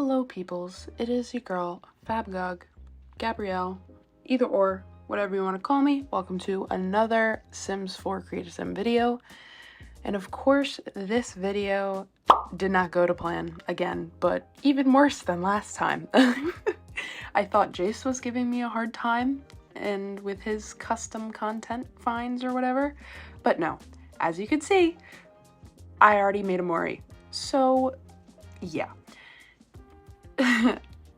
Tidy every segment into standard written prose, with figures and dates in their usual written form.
Hello peoples, it is your girl, fabgogg, Gabrielle, either or, whatever you want to call me. Welcome to another Sims 4 Create a Sim video. And of course, this video did not go to plan again, but even worse than last time. I thought Jace was giving me a hard time and with his custom content finds or whatever, but no. As you can see, I already made a Mori. So yeah.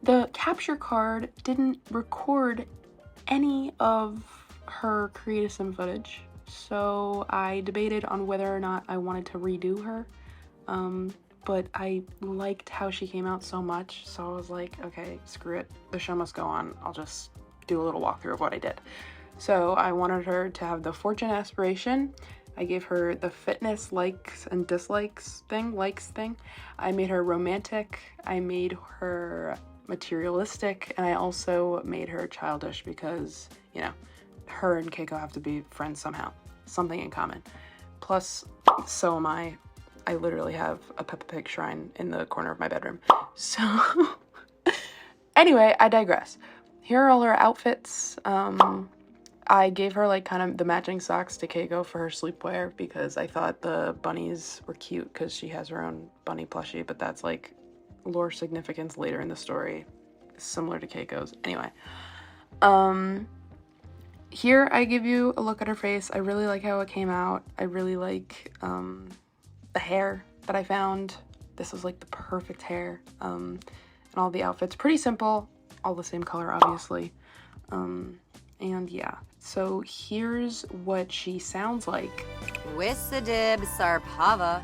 The capture card didn't record any of her Create a Sim footage, so I debated on whether or not I wanted to redo her, but I liked how she came out so much, so I was like, okay, screw it, the show must go on, I'll just do a little walkthrough of what I did. So I wanted her to have the fortune aspiration. I gave her the fitness likes and dislikes thing, I made her romantic, I made her materialistic, and I also made her childish because, you know, her and Keiko have to be friends somehow. Something in common. Plus, so am I. I literally have a Peppa Pig shrine in the corner of my bedroom. So, anyway, I digress. Here are all her outfits. I gave her like kind of the matching socks to Keiko for her sleepwear because I thought the bunnies were cute because she has her own bunny plushie, but that's like lore significance later in the story, similar to Keiko's. Anyway, here I give you a look at her face. I really like how it came out. I really like the hair that I found. This was like the perfect hair, and all the outfits, pretty simple, all the same color obviously. And yeah, so here's what she sounds like. Wissadib Sarpava.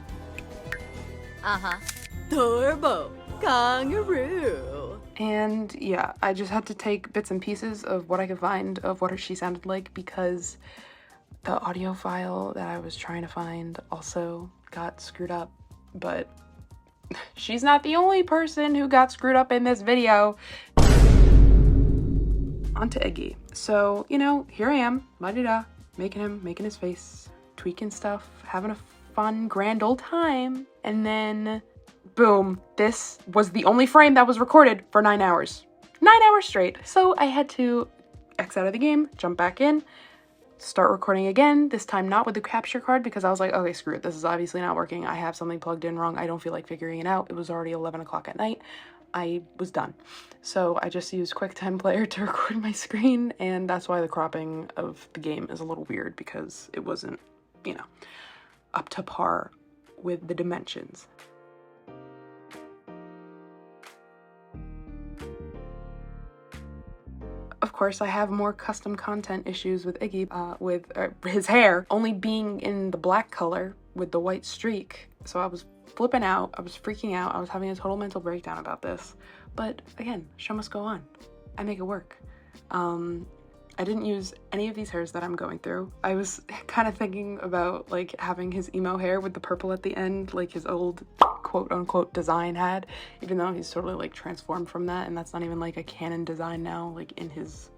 Turbo Kangaroo. And yeah, I just had to take bits and pieces of what I could find of what she sounded like because the audio file that I was trying to find also got screwed up. But she's not the only person who got screwed up in this video. Onto Iggy. So, you know, here I am, la-di-da, making his face, tweaking stuff, having a fun, grand old time, and then, boom, this was the only frame that was recorded for 9 hours. 9 hours straight. So I had to X out of the game, jump back in, start recording again, this time not with the capture card because I was like, okay, screw it, this is obviously not working, I have something plugged in wrong, I don't feel like figuring it out. It was already 11 o'clock at night. I was done. So I just used QuickTime Player to record my screen, and that's why the cropping of the game is a little weird because it wasn't, you know, up to par with the dimensions. Of course, I have more custom content issues with Iggy, with his hair only being in the black color with the white streak. So I was flipping out, I was freaking out, I was having a total mental breakdown about this. But again, show must go on. I make it work. I didn't use any of these hairs that I'm going through. I was kind of thinking about like having his emo hair with the purple at the end, like his old quote-unquote design had, even though he's totally like transformed from that, and that's not even like a canon design now, like in his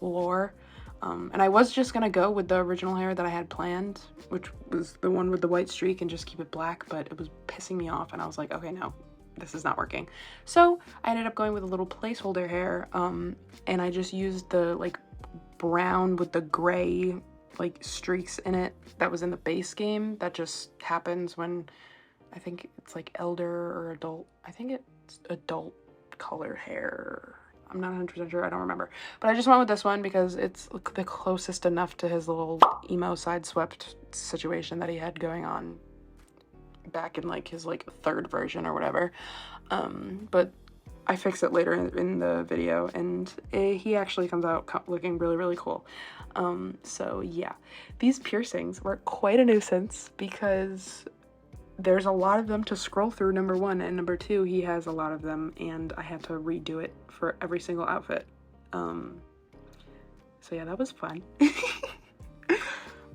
lore. And I was just gonna go with the original hair that I had planned, which was the one with the white streak, and just keep it black, but it was pissing me off, and I was like, okay, no, this is not working. So I ended up going with a little placeholder hair, and I just used the like brown with the gray like streaks in it that was in the base game that just happens when I think it's like elder or adult. I think it's adult color hair. I'm not 100% sure, I don't remember. But I just went with this one because it's the closest enough to his little emo sideswept situation that he had going on back in like his like third version or whatever. But I fix it later in the video, and he actually comes out looking really, really cool. So yeah, these piercings were quite a nuisance because there's a lot of them to scroll through, number one, and number two, he has a lot of them, and I had to redo it for every single outfit. So yeah, that was fun.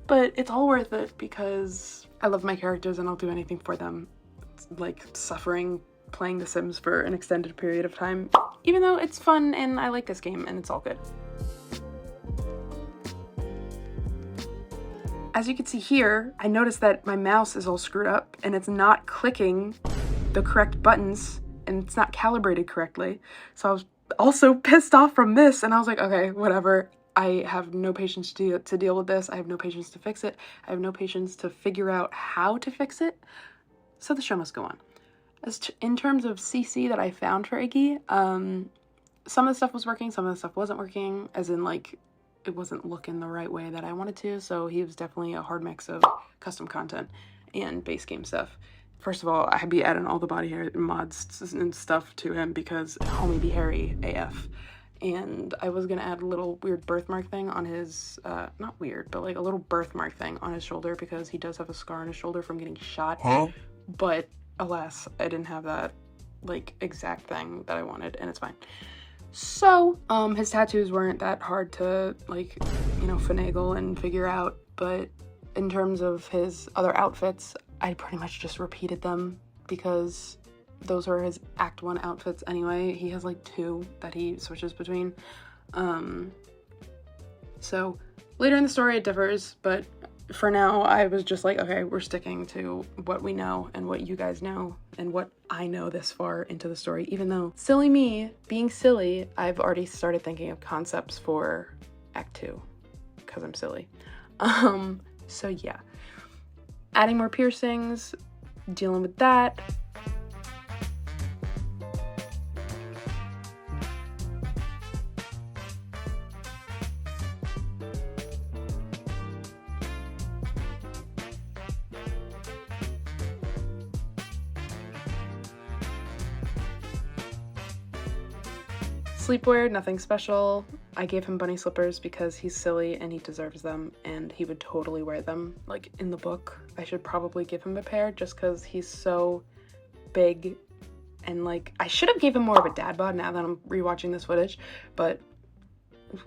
But it's all worth it because I love my characters and I'll do anything for them. It's like suffering playing The Sims for an extended period of time, even though it's fun and I like this game and it's all good. As you can see here, I noticed that my mouse is all screwed up and it's not clicking the correct buttons and it's not calibrated correctly. So I was also pissed off from this, and I was like, okay, whatever. I have no patience to deal with this. I have no patience to fix it. I have no patience to figure out how to fix it. So the show must go on. In terms of CC that I found for Iggy, some of the stuff was working, some of the stuff wasn't working, as in like it wasn't looking the right way that I wanted to. So he was definitely a hard mix of custom content and base game stuff. First of all, I'd be adding all the body hair mods and stuff to him because homie be hairy AF. And I was gonna add a little weird birthmark thing on his, not weird, but like a little birthmark thing on his shoulder because he does have a scar on his shoulder from getting shot. But alas, I didn't have that like exact thing that I wanted, and it's fine. So, his tattoos weren't that hard to like, you know, finagle and figure out, but in terms of his other outfits, I pretty much just repeated them because those are his Act 1 outfits anyway. He has like 2 that he switches between. So later in the story it differs, but for now I was just like, okay, we're sticking to what we know and what you guys know and what I know this far into the story. Even though, silly me, being silly, I've already started thinking of concepts for Act 2 because I'm silly. So yeah, adding more piercings, dealing with that. Sleepwear, nothing special. I gave him bunny slippers because he's silly and he deserves them and he would totally wear them. Like in the book, I should probably give him a pair just because he's so big and like, I should have gave him more of a dad bod now that I'm rewatching this footage, but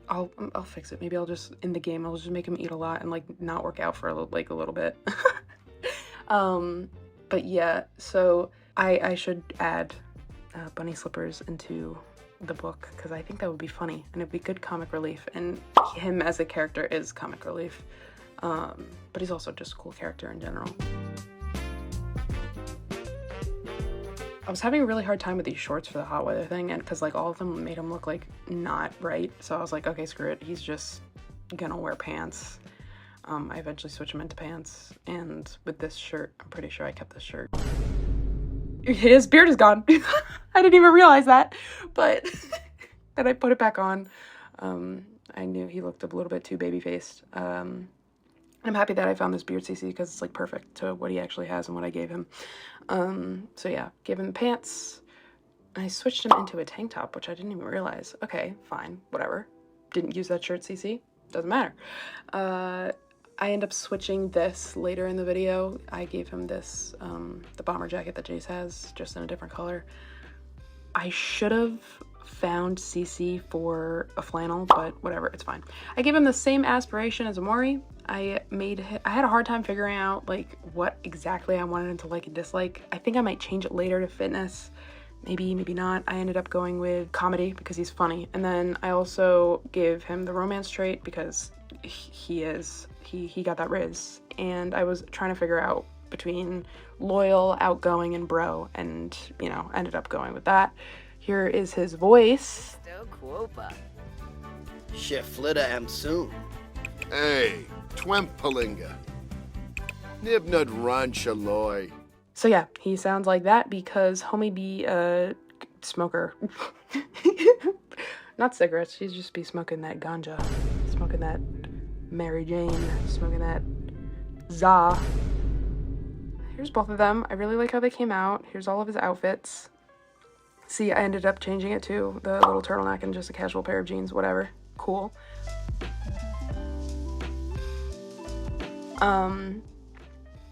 I'll fix it. Maybe I'll just, in the game, I'll just make him eat a lot and like not work out for a little bit. But yeah, so I should add bunny slippers into the book because I think that would be funny and it'd be good comic relief, and him as a character is comic relief, but he's also just a cool character in general. I was having a really hard time with these shorts for the hot weather thing, and because like all of them made him look like not right, so I was like, okay, screw it, he's just gonna wear pants. I eventually switched him into pants, and with this shirt, I'm pretty sure I kept this shirt. His beard is gone. I didn't even realize that, but then I put it back on. I knew he looked a little bit too baby-faced. I'm happy that I found this beard CC because it's like perfect to what he actually has and what I gave him. So yeah, gave him the pants. I switched him into a tank top, which I didn't even realize. Okay, fine, whatever. Didn't use that shirt CC, doesn't matter. I end up switching this later in the video. I gave him this, the bomber jacket that Jace has, just in a different color. I should have found CC for a flannel, but whatever, it's fine. I gave him the same aspiration as Amori. I had a hard time figuring out like what exactly I wanted him to like and dislike. I think I might change it later to fitness. Maybe not. I ended up going with comedy because he's funny. And then I also gave him the romance trait because he got that riz. And I was trying to figure out between loyal, outgoing, and bro, and you know, ended up going with that. Here is his voice. Shiflita am soon. Hey, Twimpalinga. Nibnud Ranchaloy. So yeah, he sounds like that because homie be a smoker. Not cigarettes, he's just be smoking that ganja. Smoking that Mary Jane, smoking that za. Here's both of them. I really like how they came out. Here's all of his outfits. See, I ended up changing it to the little turtleneck and just a casual pair of jeans, whatever. Cool.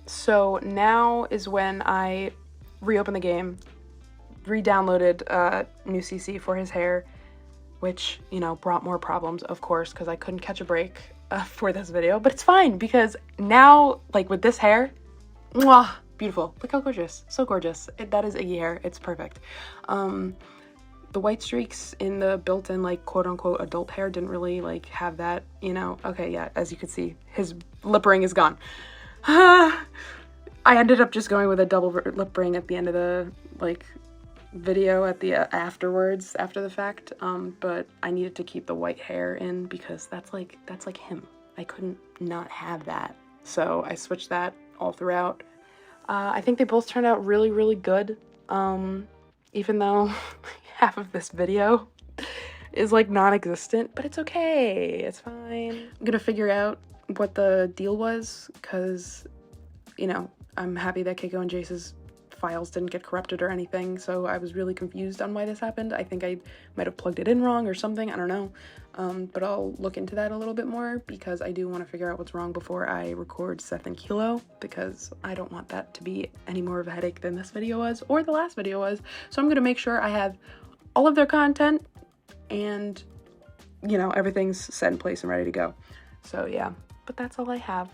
So now is when I reopened the game, re-downloaded new CC for his hair, which, you know, brought more problems, of course, because I couldn't catch a break for this video, but it's fine because now, like with this hair, mwah, beautiful. Look how gorgeous, so gorgeous. That is Iggy hair, it's perfect. The white streaks in the built-in, like, quote-unquote adult hair didn't really, like, have that, you know. Okay, yeah, as you can see, his lip ring is gone. I ended up just going with a double lip ring at the end of the, like, video at the afterwards, after the fact, but I needed to keep the white hair in because that's like him. I couldn't not have that. So I switched that all throughout. I think they both turned out really, really good. Even though half of this video is like non-existent, but it's okay, it's fine. I'm gonna figure out what the deal was, because, you know, I'm happy that Keiko and Jace's files didn't get corrupted or anything, so I was really confused on why this happened. I think I might have plugged it in wrong or something, I don't know. But I'll look into that a little bit more, because I do want to figure out what's wrong before I record Seth and Kilo, because I don't want that to be any more of a headache than this video was, or the last video was. So I'm gonna make sure I have all of their content and, you know, everything's set in place and ready to go. So yeah, but that's all I have.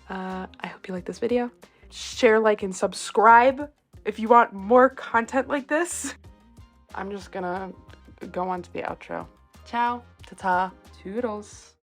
I hope you like this video. Share, like, and subscribe if you want more content like this. I'm just gonna go on to the outro. Ciao, ta-ta, toodles.